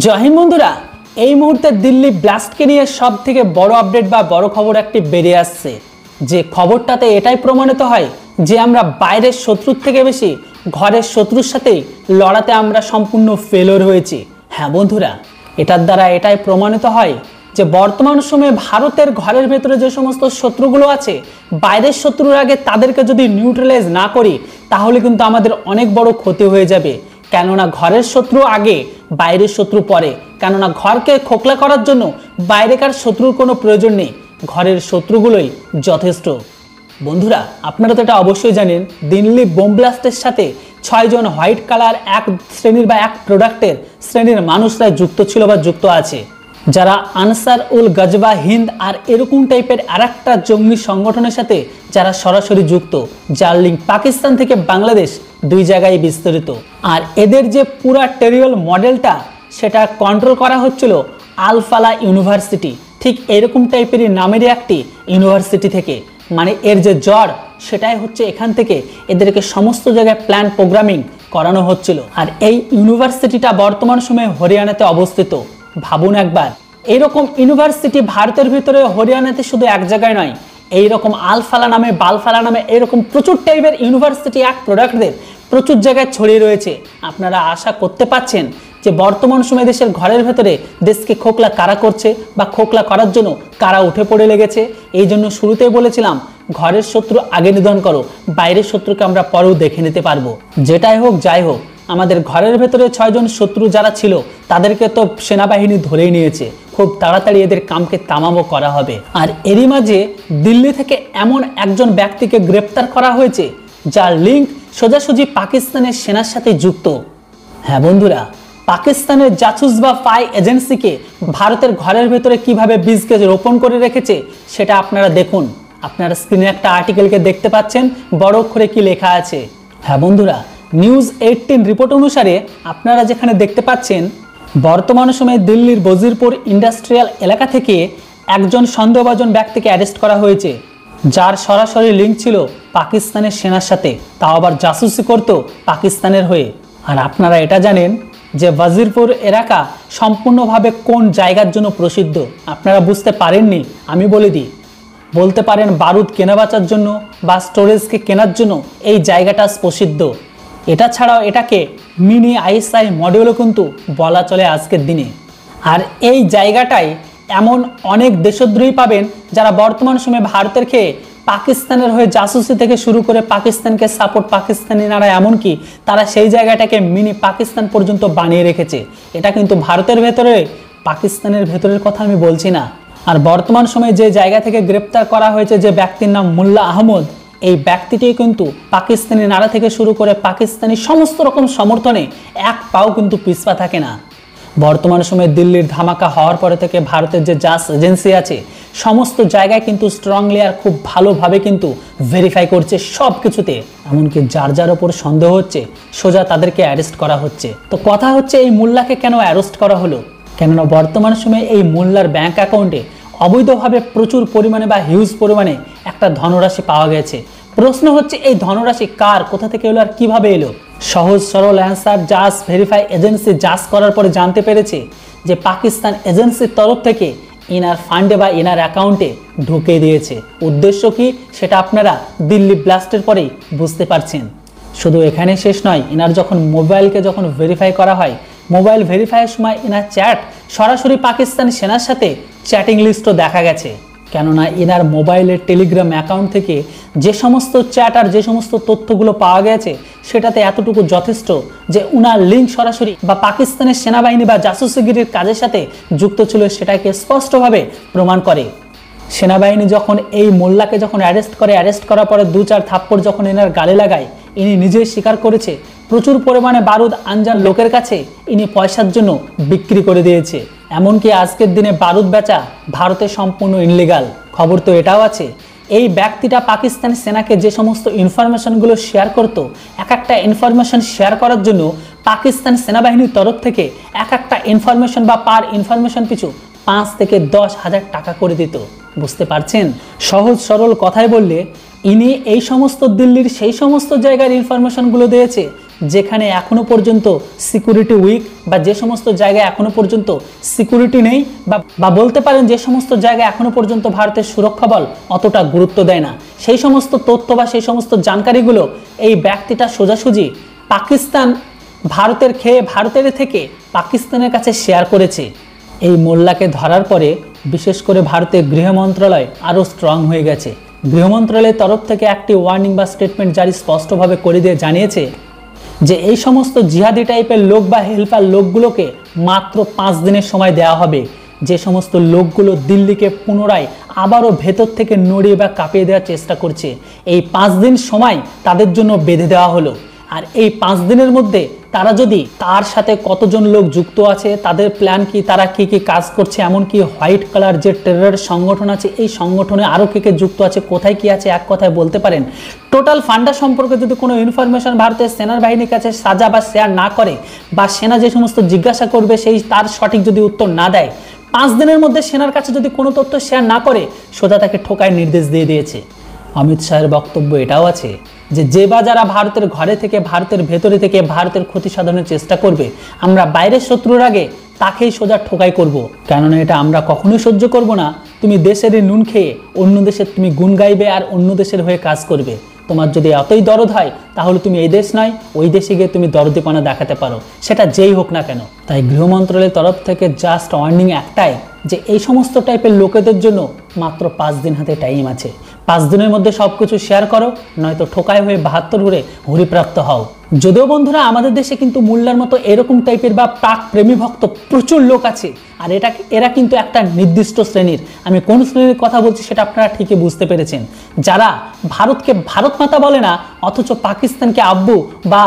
জয় হিন্দ বন্ধুরা, এই মুহূর্তে দিল্লি ব্লাস্টকে নিয়ে সবথেকে বড় আপডেট বা বড় খবর একটি বেরিয়ে আসছে। যে খবরটাতে এটাই প্রমাণিত হয় যে আমরা বাইরের শত্রুর থেকে বেশি ঘরের শত্রুর সাথেই লড়াতে আমরা সম্পূর্ণ ফেলিওর হয়েছি। হ্যাঁ বন্ধুরা, এটার দ্বারা এটাই প্রমাণিত হয় যে বর্তমান সময়ে ভারতের ঘরের ভেতরে যে সমস্ত শত্রুগুলো আছে, বাইরের শত্রুর আগে তাদেরকে যদি নিউট্রালাইজ না করি তাহলে কিন্তু আমাদের অনেক বড় ক্ষতি হয়ে যাবে। কেননা ঘরের শত্রু আগে, বাইরের শত্রু পরে। কেননা ঘরকে খোকলা করার জন্য বাইরেকার শত্রুর কোনো প্রয়োজন নেই, ঘরের শত্রুগুলোই যথেষ্ট। বন্ধুরা, আপনারা তো এটা অবশ্যই জানেন, দিল্লি বোম ব্লাস্টের সাথে 6 জন হোয়াইট কালার এক শ্রেণীর বা এক প্রোডাক্টের শ্রেণীর মানুষরা যুক্ত ছিল বা যুক্ত আছে, যারা আনসার উল গজওয়া হিন্দ আর এরকম টাইপের আরেকটা জঙ্গি সংগঠনের সাথে যারা সরাসরি যুক্ত, যার লিঙ্ক পাকিস্তান থেকে বাংলাদেশ দুই জায়গায় বিস্তৃত। আর এদের যে পুরা টেরিয়ল মডেলটা সেটা কন্ট্রোল করা হচ্ছিল আল ফালাহ ইউনিভার্সিটি, ঠিক এরকম টাইপেরই নামেরই একটি ইউনিভার্সিটি থেকে। মানে এর যে জ্বর সেটাই হচ্ছে এখান থেকে এদেরকে সমস্ত জায়গায় প্ল্যান প্রোগ্রামিং করানো হচ্ছিল। আর এই ইউনিভার্সিটিটা বর্তমান সময়ে হরিয়ানাতে অবস্থিত। ভাবুন একবার, এইরকম ইউনিভার্সিটি ভারতের ভিতরে হরিয়ানাতে শুধু এক জায়গায় নয়, এইরকম আলফালা নামে, বালফালা নামে এরকম প্রচুর টাইপের ইউনিভার্সিটি এক প্রোডাক্টদের প্রচুর জায়গায় ছড়িয়ে রয়েছে। আপনারা আশা করতে পাচ্ছেন যে বর্তমান সময়ে দেশের ঘরের ভেতরে দেশকে খোকলা কারা করছে বা খোকলা করার জন্য কারা উঠে পড়ে লেগেছে। এই জন্য শুরুতেই বলেছিলাম, ঘরের শত্রু আগে নিধন করো, বাইরের শত্রুকে আমরা পরেও দেখে নিতে পারবো। যেটাই হোক যাই হোক, আমাদের ঘরের ভেতরে 6 জন শত্রু যারা ছিল তাদেরকে তো সেনাবাহিনী ধরেই নিয়েছে। খুব তাড়াতাড়ি এদের কামকে তামামো করা হবে। আর এরই মাঝে দিল্লি থেকে এমন একজন ব্যক্তিকে গ্রেপ্তার করা হয়েছে যার লিঙ্ক সোজাসুজি পাকিস্তানের সেনার সাথে যুক্ত। হ্যাঁ বন্ধুরা, পাকিস্তানের জাসুস বা স্পাই এজেন্সিকে ভারতের ঘরের ভেতরে কিভাবে বীজকে রোপণ করে রেখেছে সেটা আপনারা দেখুন। আপনারা স্ক্রিনে একটা আর্টিকেলকে দেখতে পাচ্ছেন, বড় অক্ষরে কি লেখা আছে। হ্যাঁ বন্ধুরা, নিউজ 18 রিপোর্ট অনুসারে আপনারা যেখানে দেখতে পাচ্ছেন, বর্তমান সময়ে দিল্লির বজিরপুর ইন্ডাস্ট্রিয়াল এলাকা থেকে একজন সন্দেহভাজন ব্যক্তিকে অ্যারেস্ট করা হয়েছে, যার সরাসরি লিঙ্ক ছিল পাকিস্তানের সেনার সাথে, তাও আবার জাসুসি করত পাকিস্তানের হয়ে। আর আপনারা এটা জানেন যে বজিরপুর এলাকা সম্পূর্ণভাবে কোন জায়গার জন্য প্রসিদ্ধ? আপনারা বুঝতে পারেননি, আমি বলে দিই। বলতে পারেন বারুদ কেনাবেচার জন্য বা স্টোরেজকে কেনার জন্য এই জায়গাটা প্রসিদ্ধ। এটা ছাড়াও এটাকে মিনি আইএসআই মডেলও কিন্তু বলা চলে আজকের দিনে। আর এই জায়গাটায় এমন অনেক দেশদ্রোহী পাবেন যারা বর্তমান সময়ে ভারতের খেয়ে পাকিস্তানের হয়ে জাসুসি থেকে শুরু করে পাকিস্তানকে সাপোর্ট, পাকিস্তানি নারা, এমনকি তারা সেই জায়গাটাকে মিনি পাকিস্তান পর্যন্ত বানিয়ে রেখেছে। এটা কিন্তু ভারতের ভেতরে, পাকিস্তানের ভেতরের কথা আমি বলছি না। আর বর্তমান সময়ে যে জায়গা থেকে গ্রেপ্তার করা হয়েছে যে ব্যক্তির নাম মোল্লা আহমদ, এই ব্যক্তিটি কিন্তু পাকিস্তানি নারা থেকে শুরু করে পাকিস্তানি সমস্ত রকম সমর্থনে এক পাও কিন্তু পিছপা থাকে না। বর্তমান সময়ে দিল্লির ধামাকা হওয়ার পরে থেকে ভারতের যে জাস এজেন্সি আছে সমস্ত জায়গায় কিন্তু স্ট্রংলি আর খুব ভালোভাবে কিন্তু ভেরিফাই করছে সব কিছুতে। এমনকি যার যার ওপর সন্দেহ হচ্ছে সোজা তাদেরকে অ্যারেস্ট করা হচ্ছে। তো কথা হচ্ছে, এই মোল্লাকে কেন অ্যারেস্ট করা হলো? কেননা বর্তমান সময়ে এই মোল্লার ব্যাংক অ্যাকাউন্টে অবৈধভাবে প্রচুর পরিমাণে বা হিউজ পরিমাণে একটা ধনরাশি পাওয়া গেছে। প্রশ্ন হচ্ছে, এই ধনরাশি কার, কোথা থেকে এলো আর কিভাবে এলো? সহজ সরল অ্যান্সার, জাস ভেরিফাই এজেন্সি জাস করার পরে জানতে পেরেছে যে পাকিস্তান এজেন্সির তরফ থেকে ইনার ফান্ডে বা ইনার অ্যাকাউন্টে ঢুকে দিয়েছে। উদ্দেশ্য কি সেটা আপনারা দিল্লি ব্লাস্টের পরেই বুঝতে পারছেন। শুধু এখানে শেষ নয়, ইনার যখন মোবাইলকে যখন ভেরিফাই করা হয়, মোবাইল ভেরিফাইয়ের সময় ইনার চ্যাট সরাসরি পাকিস্তান সেনার সাথে চ্যাটিং লিস্টও দেখা গেছে। কেননা ইনার মোবাইলের টেলিগ্রাম অ্যাকাউন্ট থেকে যে সমস্ত চ্যাট আর যে সমস্ত তথ্যগুলো পাওয়া গেছে সেটাতে এতটুকু যথেষ্ট যে উনার লিঙ্ক সরাসরি বা পাকিস্তানের সেনাবাহিনী বা জাসুসিগিরির কাজের সাথে যুক্ত ছিল, সেটাকে স্পষ্টভাবে প্রমাণ করে। সেনাবাহিনী যখন এই মোল্লাকে যখন অ্যারেস্ট করে, অ্যারেস্ট করার পরে 2-4 থাপ্পড় যখন এনার গালে লাগায়, ইনি নিজেই স্বীকার করেছে প্রচুর পরিমাণে বারুদ আনজান লোকের কাছে ইনি পয়সার জন্য বিক্রি করে দিয়েছে। এমনকি আজকের দিনে বারুদ বেচা ভারতে সম্পূর্ণ ইনলিগাল। খবর তো এটাও আছে, এই ব্যক্তিটা পাকিস্তান সেনাকে যে সমস্ত ইনফরমেশনগুলো শেয়ার করতো, এক একটা ইনফরমেশন শেয়ার করার জন্য পাকিস্তান সেনাবাহিনীর তরফ থেকে এক একটা ইনফরমেশন বা পার ইনফরমেশন পিছু 5 থেকে 10 হাজার টাকা করে দিত। বুঝতে পারছেন? সহজ সরল কথায় বললে ইনি এই সমস্ত দিল্লির সেই সমস্ত জায়গার ইনফরমেশনগুলো দিয়েছে যেখানে এখনো পর্যন্ত সিকিউরিটি উইক বা যে সমস্ত জায়গায় এখনো পর্যন্ত সিকিউরিটি নেই বা বলতে পারেন যে সমস্ত জায়গায় এখনো পর্যন্ত ভারতের সুরক্ষা বল অতটা গুরুত্ব দেয় না, সেই সমস্ত তথ্য বা সেই সমস্ত জানকারিগুলো এই ব্যক্তিটা সোজাসুজি পাকিস্তান ভারতের খেয়ে ভারতের থেকে পাকিস্তানের কাছে শেয়ার করেছে। এই মোল্লাকে ধরার পরে বিশেষ করে ভারতের গৃহ মন্ত্রণালয় আরও স্ট্রং হয়ে গেছে। গৃহ মন্ত্রণালয়ের তরফ থেকে একটি ওয়ার্নিং বা স্টেটমেন্ট জারি স্পষ্টভাবে করে দিয়ে জানিয়েছে যে এই সমস্ত জিহাদি টাইপের লোক বা হেল্পার লোকগুলোকে মাত্র 5 দিনের সময় দেওয়া হবে। যে সমস্ত লোকগুলো দিল্লিকে পুনরায় আবারও ভেতর থেকে নড়িয়ে বা কাঁপিয়ে দেওয়ার চেষ্টা করছে, এই 5 দিন সময় তাদের জন্য বেঁধে দেওয়া হলো। আর এই 5 দিনের মধ্যে তারা যদি তার সাথে কতজন লোক যুক্ত আছে, তাদের প্ল্যান কি, তারা কি কি কাজ করছে, এমনকি হোয়াইট কালার যে টেরর সংগঠন আছে এই সংগঠনে আরও কে কে যুক্ত আছে, কোথায় কি আছে, এক কথায় বলতে পারেন টোটাল ফান্ডা সম্পর্কে যদি কোনো ইনফরমেশন ভারতের সেনার বাহিনীর কাছে সাজা বা শেয়ার না করে বা সেনা যে সমস্ত জিজ্ঞাসা করবে সেই তার সঠিক যদি উত্তর না দেয়, 5 দিনের মধ্যে সেনার কাছে যদি কোনো তথ্য শেয়ার না করে সোজা তাকে ঠোকায় নির্দেশ দিয়ে দিয়েছে। অমিত শাহের বক্তব্য এটাও আছে যে বা যারা ভারতের ঘরে থেকে ভারতের ভেতরে থেকে ভারতের ক্ষতি সাধনের চেষ্টা করবে, আমরা বাইরের শত্রুর আগে তাকেই সোজা ঠোকাই করব। কেননা এটা আমরা কখনোই সহ্য করব না। তুমি দেশেরই নুন খেয়ে অন্য দেশের তুমি গুণ গাইবে আর অন্য দেশের হয়ে কাজ করবে। তোমার যদি এতই দরদ হয় তাহলে তুমি এই দেশ নয় ওই দেশে গিয়ে তুমি দরদিপানা দেখাতে পারো, সেটা যেই হোক না কেন। তাই গৃহ মন্ত্রণালয়ের তরফ থেকে জাস্ট ওয়ার্নিং একটাই যে এই সমস্ত টাইপের লোকেদের জন্য মাত্র 5 দিন হাতে টাইম আছে। 5 দিনের মধ্যে সব কিছু শেয়ার করো, নয়তো ঠোকায় হয়ে 72 ঘুরে হুরিপ্রাপ্ত হও। যদিও বন্ধুরা আমাদের দেশে কিন্তু মোল্লার মতো এরকম টাইপের বা প্রাক প্রেমী ভক্ত প্রচুর লোক আছে, আর এরা কিন্তু একটা নির্দিষ্ট শ্রেণীর। আমি কোন শ্রেণীর কথা বলছি সেটা আপনারা ঠিকই বুঝতে পেরেছেন। যারা ভারতকে ভারত মাতা বলে না, অথচ পাকিস্তানকে আব্বু বা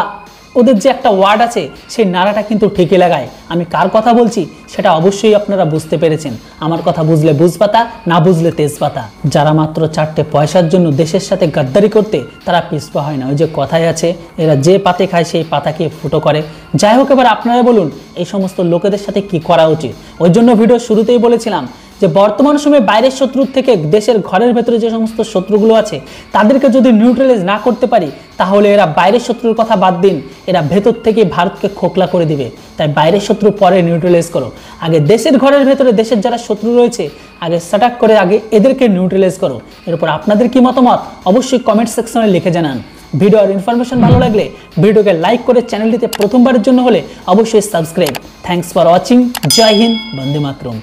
ওদের যে একটা ওয়ার্ড আছে সেই নারাটা কিন্তু ঠিকই লাগায়। আমি কার কথা বলছি সেটা অবশ্যই আপনারা বুঝতে পেরেছেন। আমার কথা বুঝলে বুঝপাতা, না বুঝলে তেজপাতা। যারা মাত্র 4টে পয়সার জন্য দেশের সাথে গাদ্দারি করতে তারা পিছপা হয় না। ওই যে কথাই আছে, এরা যে পাতে খায় সেই পাতাকে ফুটো করে। যাই হোক, এবার আপনারা বলুন এই সমস্ত লোকেদের সাথে কি করা উচিত। ওই জন্য ভিডিও শুরুতেই বলেছিলাম যে বর্তমান সময়ে বাইরের শত্রুর থেকে দেশের ঘরের ভেতরে যে সমস্ত শত্রুগুলো আছে তাদেরকে যদি নিউট্রালাইজ না করতে পারি তাহলে এরা বাইরের শত্রুর কথা বাদ দিন, এরা ভেতর থেকে ভারতকে খোকলা করে দিবে। তাই বাইরের শত্রু পরে নিউট্রালাইজ করো, আগে দেশের ঘরের ভেতরে দেশের যারা শত্রু রয়েছে আগে স্টার্ট করে আগে এদেরকে নিউট্রালাইজ করো। এরপর আপনাদের কি মতামত অবশ্যই কমেন্ট সেকশনে লিখে জানান। ভিডিও আর ইনফরমেশন ভালো লাগলে ভিডিওকে লাইক করে চ্যানেলটিতে প্রথমবারের জন্য হলে অবশ্যই সাবস্ক্রাইব। Thanks for watching. জয় হিন্দ, বন্দে মাতরম।